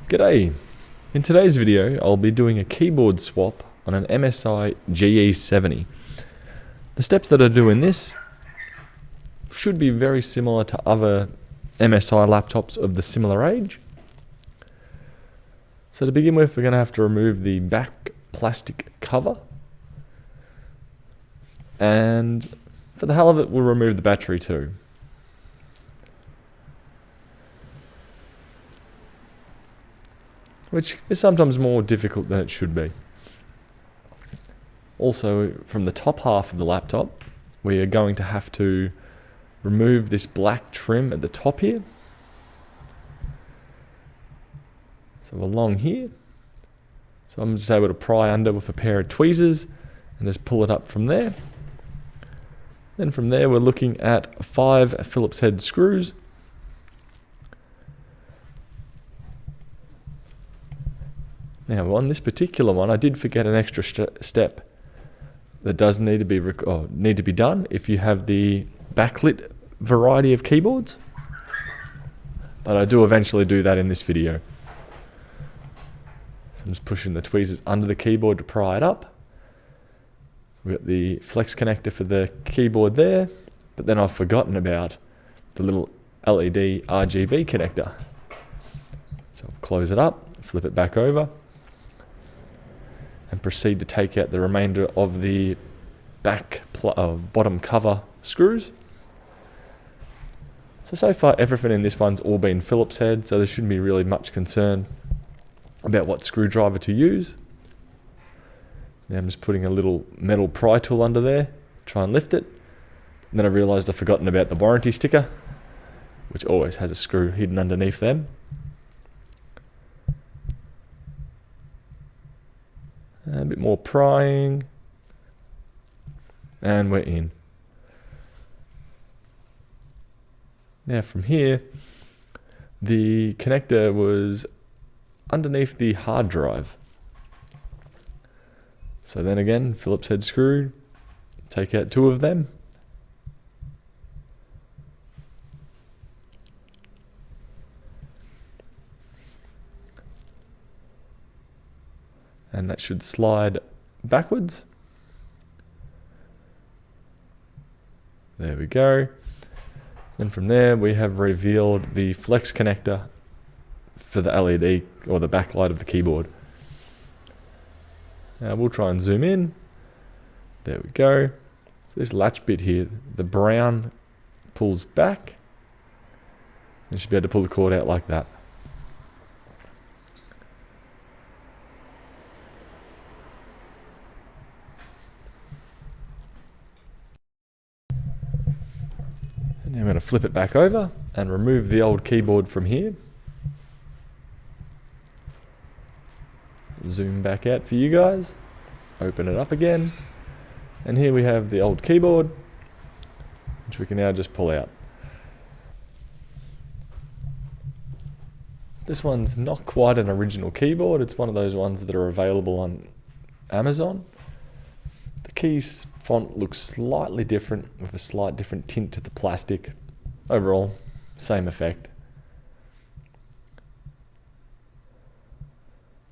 G'day! In today's video I'll be doing a keyboard swap on an MSI GE70. The steps that I do in this should be very similar to other MSI laptops of the similar age. So to begin with, we're going to have to remove the back plastic cover, and for the hell of it we'll remove the battery too. Which is sometimes more difficult than it should be. Also, from the top half of the laptop, we are going to have to remove this black trim at the top here. So along here. So I'm just able to pry under with a pair of tweezers and just pull it up from there. Then from there we're looking at 5 Phillips head screws. Now on this particular one, I did forget an extra step that does need to be done if you have the backlit variety of keyboards. But I do eventually do that in this video. So I'm just pushing the tweezers under the keyboard to pry it up. We've got the flex connector for the keyboard there, but then I've forgotten about the little LED RGB connector. So I'll close it up, flip it back over, and proceed to take out the remainder of the back bottom cover screws. So far everything in this one's all been Phillips head, so there shouldn't be really much concern about what screwdriver to use. Now I'm just putting a little metal pry tool under there, try and lift it. And then I realised I've forgotten about the warranty sticker, which always has a screw hidden underneath them. A bit more prying, and we're in. Now from here, the connector was underneath the hard drive. So then again, Phillips head screw, take out 2 of them. And that should slide backwards. There we go. Then from there we have revealed the flex connector for the LED or the backlight of the keyboard. Now we'll try and zoom in. There we go. So this latch bit here, the brown pulls back. You should be able to pull the cord out like that. Now I'm going to flip it back over and remove the old keyboard from here. Zoom back out for you guys. Open it up again. And here we have the old keyboard, which we can now just pull out. This one's not quite an original keyboard. It's one of those ones that are available on Amazon. The keys font looks slightly different with a slight different tint to the plastic. Overall, same effect.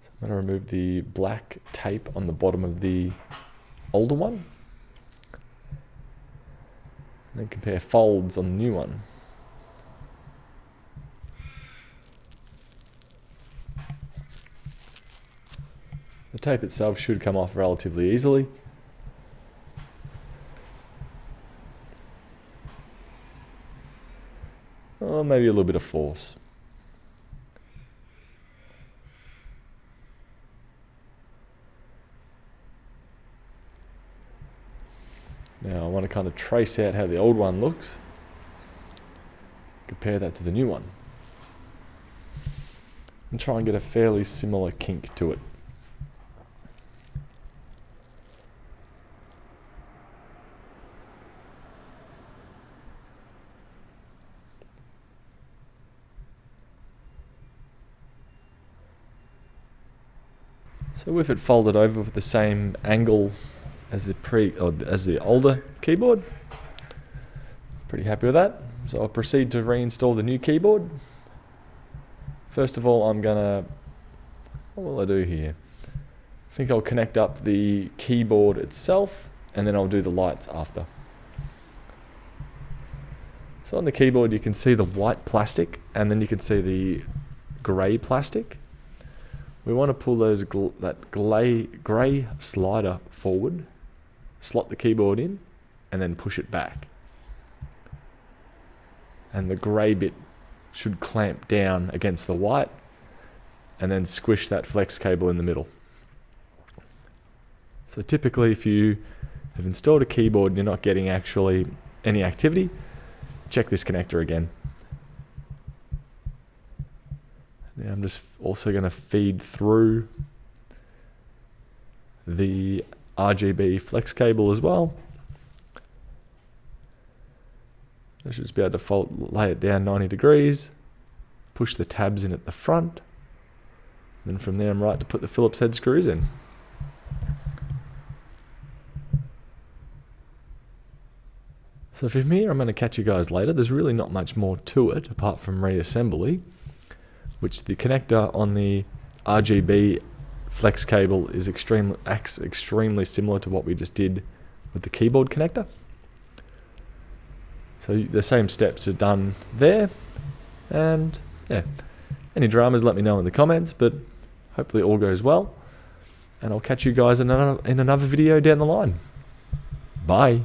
So I'm going to remove the black tape on the bottom of the older one. And then compare folds on the new one. The tape itself should come off relatively easily. Or maybe a little bit of force. Now I want to kind of trace out how the old one looks. Compare that to the new one. And try and get a fairly similar kink to it. So with it folded over with the same angle as the older keyboard, pretty happy with that. So I'll proceed to reinstall the new keyboard. First of all, I'm going to what will I do here? I think I'll connect up the keyboard itself, and then I'll do the lights after. So on the keyboard you can see the white plastic, and then you can see the grey plastic. We want to pull that grey slider forward, slot the keyboard in, and then push it back. And the grey bit should clamp down against the white, and then squish that flex cable in the middle. So typically if you have installed a keyboard and you're not getting actually any activity, check this connector again. Now I'm just also going to feed through the RGB flex cable as well. I should just be able to lay it down 90 degrees, push the tabs in at the front, and from there I'm right to put the Phillips head screws in. So from here I'm going to catch you guys later. There's really not much more to it apart from reassembly, which the connector on the RGB flex cable is extremely similar to what we just did with the keyboard connector. So the same steps are done there, and yeah, any dramas let me know in the comments, but hopefully all goes well, and I'll catch you guys in another video down the line. Bye.